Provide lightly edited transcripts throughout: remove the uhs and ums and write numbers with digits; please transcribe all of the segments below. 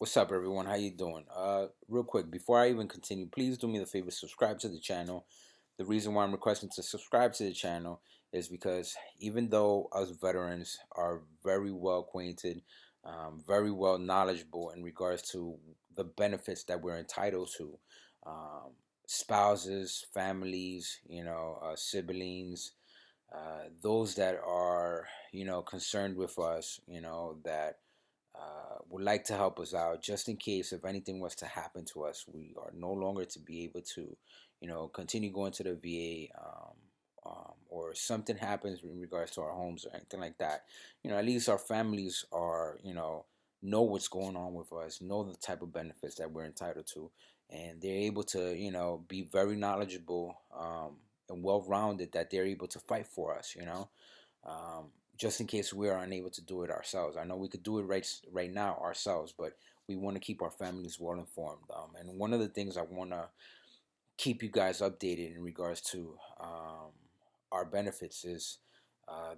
What's up, everyone? How you doing? Real quick, before I even continue, please do me the favor, subscribe to the channel. The reason why I'm requesting to subscribe to the channel is because even though us veterans are very well acquainted, very well knowledgeable in regards to the benefits that we're entitled to, um, spouses, families, siblings, those that are, concerned with us, that would like to help us out just in case if anything was to happen to us, we are no longer to be able to, continue going to the VA, or something happens in regards to our homes or anything like that. At least our families are, know what's going on with us, know the type of benefits that we're entitled to, and they're able to, be very knowledgeable, and well-rounded, that they're able to fight for us. Um, just in case we are unable to do it ourselves. I know we could do it right now ourselves, but we want to keep our families well informed. And one of the things I want to keep you guys updated in regards to our benefits is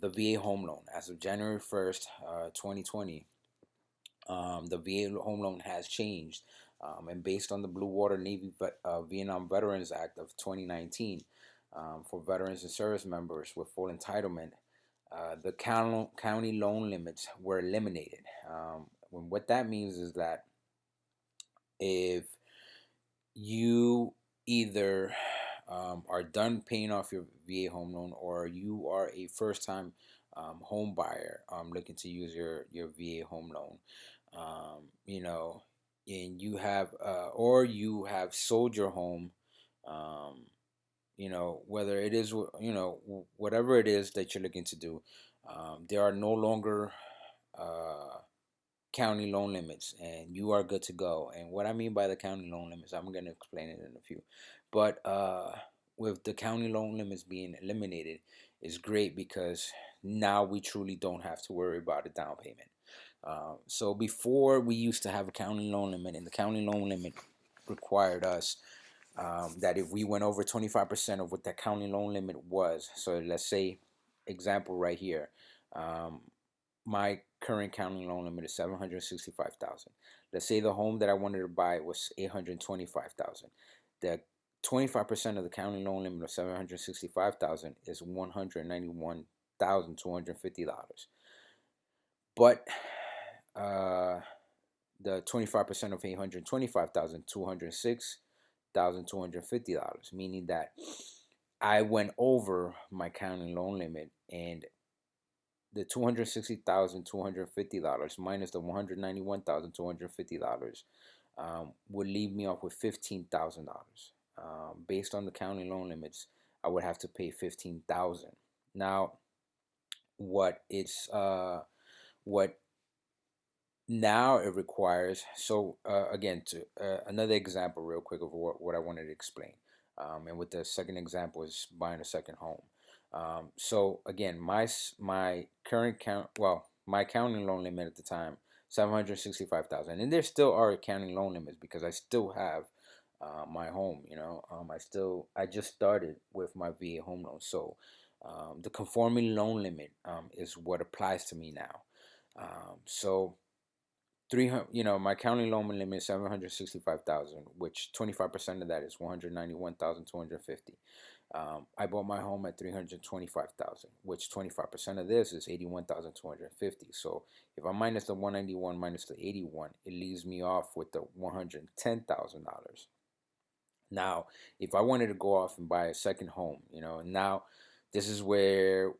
the VA home loan. As of January 1st, 2020, the VA home loan has changed. And based on the Blue Water Navy Vietnam Veterans Act of 2019, for veterans and service members with full entitlement, the county loan limits were eliminated. What that means is that if you either are done paying off your VA home loan, or you are a first time home buyer looking to use your VA home loan, you know, and you have, or you have sold your home, um, whether it is, whatever it is that you're looking to do, there are no longer uh, county loan limits, and you are good to go. And what I mean by the county loan limits, I'm going to explain it in a few. But with the county loan limits being eliminated, is great because now we truly don't have to worry about a down payment. So before, we used to have a county loan limit, and the county loan limit required us, that if we went over 25% of what that county loan limit was, so let's say, example right here, um, my current county loan limit is 765,000. Let's say the home that I wanted to buy was 825,000. The 25% of the county loan limit of 765,000 is $191,250. But uh, the 25% of 825,000, $206,250, meaning that I went over my county loan limit, and the $260,250 minus the $191,250 would leave me off with $15,000. Based on the county loan limits, I would have to pay $15,000. Now, what it's what now it requires. So again, to another example, real quick, of what I wanted to explain. And with the second example is buying a second home. So again, my current count, well, my county loan limit at the time, 765,000, and there still are county loan limits because I still have my home. I just started with my VA home loan, so the conforming loan limit is what applies to me now. So 300, my county loan limit is 765,000, which 25% of that is 191,250. I bought my home at 325,000, which 25% of this is 81,250. So if I minus the 191 minus the 81, it leaves me off with the $110,000. Now, if I wanted to go off and buy a second home, now this is where,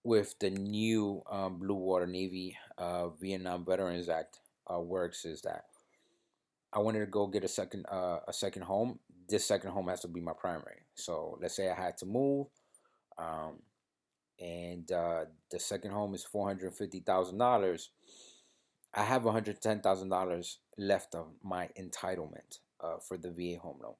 with the new Blue Water Navy Vietnam Veterans Act works, is that I wanted to go get a second home. This second home has to be my primary. So let's say I had to move, um, and the second home is $450,000. I have $110,000 left of my entitlement for the VA home loan.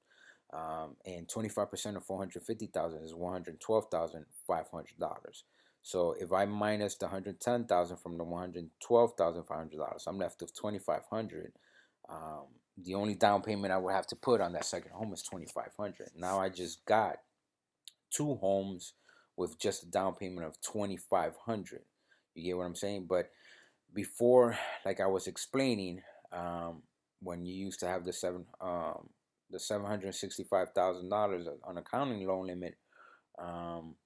And 25% of 450,000 is $112,500. So if I minus the 110,000 from the $112,500, I'm left with 2,500. The only down payment I would have to put on that second home is 2,500. Now I just got two homes with just a down payment of 2,500. You get what I'm saying? But before, like I was explaining, when you used to have the $765,000 on accounting loan limit, um,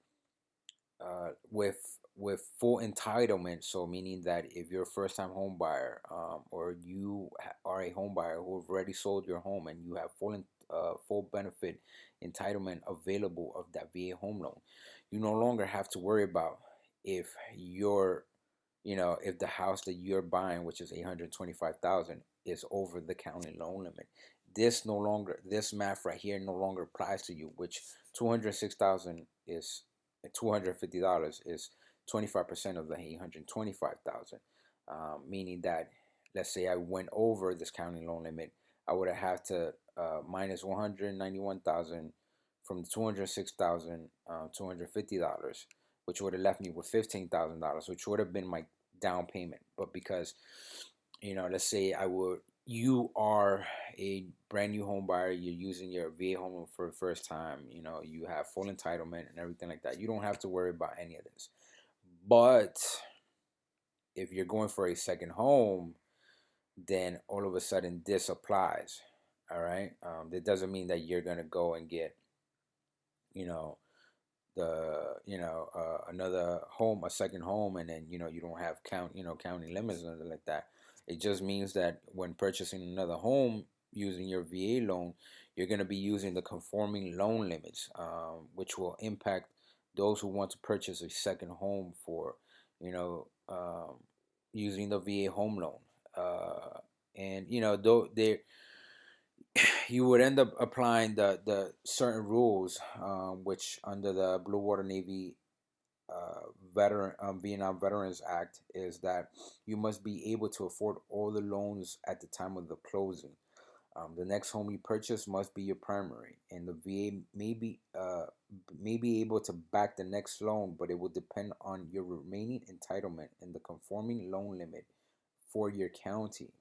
with full entitlement. So meaning that if you're a first time home buyer, or you are a home buyer who have already sold your home and you have full benefit entitlement available of that VA home loan, you no longer have to worry about if your if the house that you're buying, which is 825,000, is over the county loan limit. This math right here no longer applies to you, which 206,000 is $250 is 25% of the 825,000. Meaning that, let's say I went over this county loan limit, I would have to minus 191,000 from the 206,000, $250, which would have left me with $15,000, which would have been my down payment. But because, let's say you are a brand new home buyer, you're using your VA home loan for the first time, you have full entitlement and everything like that. You don't have to worry about any of this. But if you're going for a second home, then all of a sudden this applies. All right. That doesn't mean that you're gonna go and get, you know, another home, a second home, and then you don't have county limits or anything like that. It just means that when purchasing another home using your VA loan, you're going to be using the conforming loan limits, which will impact those who want to purchase a second home for you know using the VA home loan. And though they you would end up applying the certain rules, which under the Blue Water Navy Vietnam Veterans Act is that you must be able to afford all the loans at the time of the closing. The next home you purchase must be your primary, and the VA may be able to back the next loan, but it will depend on your remaining entitlement and the conforming loan limit for your county.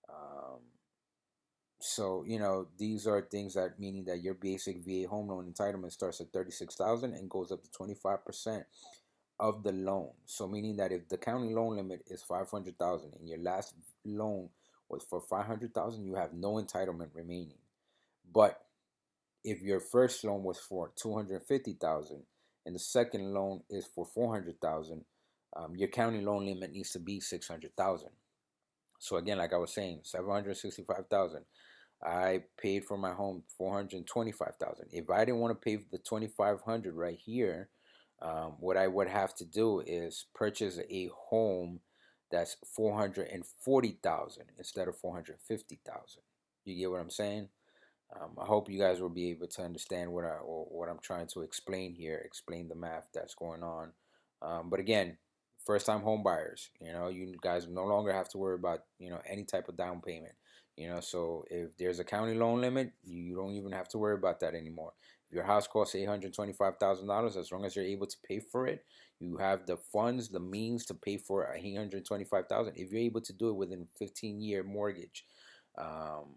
Um, so these are things that meaning that your basic VA home loan entitlement starts at 36,000 and goes up to 25% of the loan. So meaning that if the county loan limit is 500,000 and your last loan was for 500,000, you have no entitlement remaining. But if your first loan was for 250,000 and the second loan is for 400,000, your county loan limit needs to be 600,000. So again, like I was saying, 765,000. I paid for my home 425,000. If I didn't want to pay the 2,500 right here, what I would have to do is purchase a home that's 440,000 instead of 450,000. You get what I'm saying? I hope you guys will be able to understand what I'm trying to explain here, explain the math that's going on. But again, first time home buyers, you guys no longer have to worry about any type of down payment. So if there's a county loan limit, you don't even have to worry about that anymore. If your house costs $825,000, as long as you're able to pay for it, you have the funds, the means to pay for $825,000. If you're able to do it within a 15-year mortgage, um,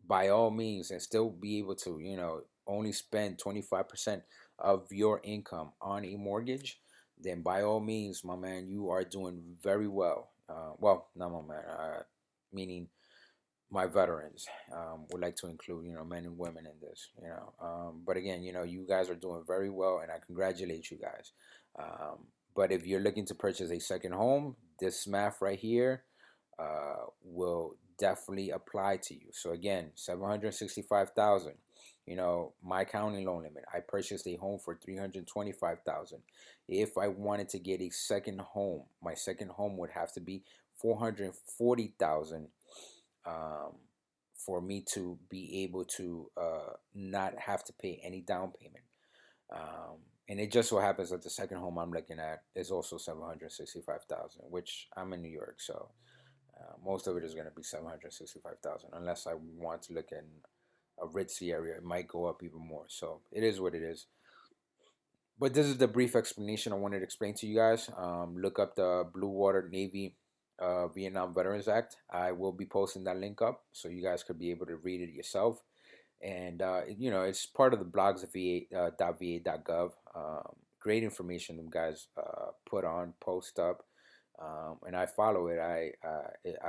by all means, and still be able to only spend 25% of your income on a mortgage, then by all means, my man, you are doing very well. Well, not my man, meaning my veterans. Would like to include men and women in this. But again, you guys are doing very well, and I congratulate you guys. But if you're looking to purchase a second home, this math right here will definitely apply to you. So again, 765,000. My county loan limit. I purchased a home for 325,000. If I wanted to get a second home, my second home would have to be 440,000, for me to be able to not have to pay any down payment. And it just so happens that the second home I'm looking at is also 765,000, which I'm in New York, so most of it is going to be 765,000, unless I want to look in a ritzy area. It might go up even more. So it is what it is. But this is the brief explanation I wanted to explain to you guys. Look up the Blue Water Navy Vietnam Veterans Act. I will be posting that link up so you guys could be able to read it yourself. And it's part of the blogs of .va.gov. Great information them guys post up. and I follow it. I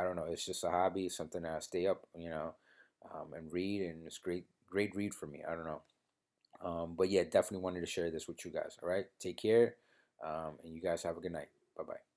don't know. It's just a hobby. It's something that I stay up, and read, and it's great read for me. I don't know. But yeah, definitely wanted to share this with you guys. All right, take care, and you guys have a good night. Bye bye.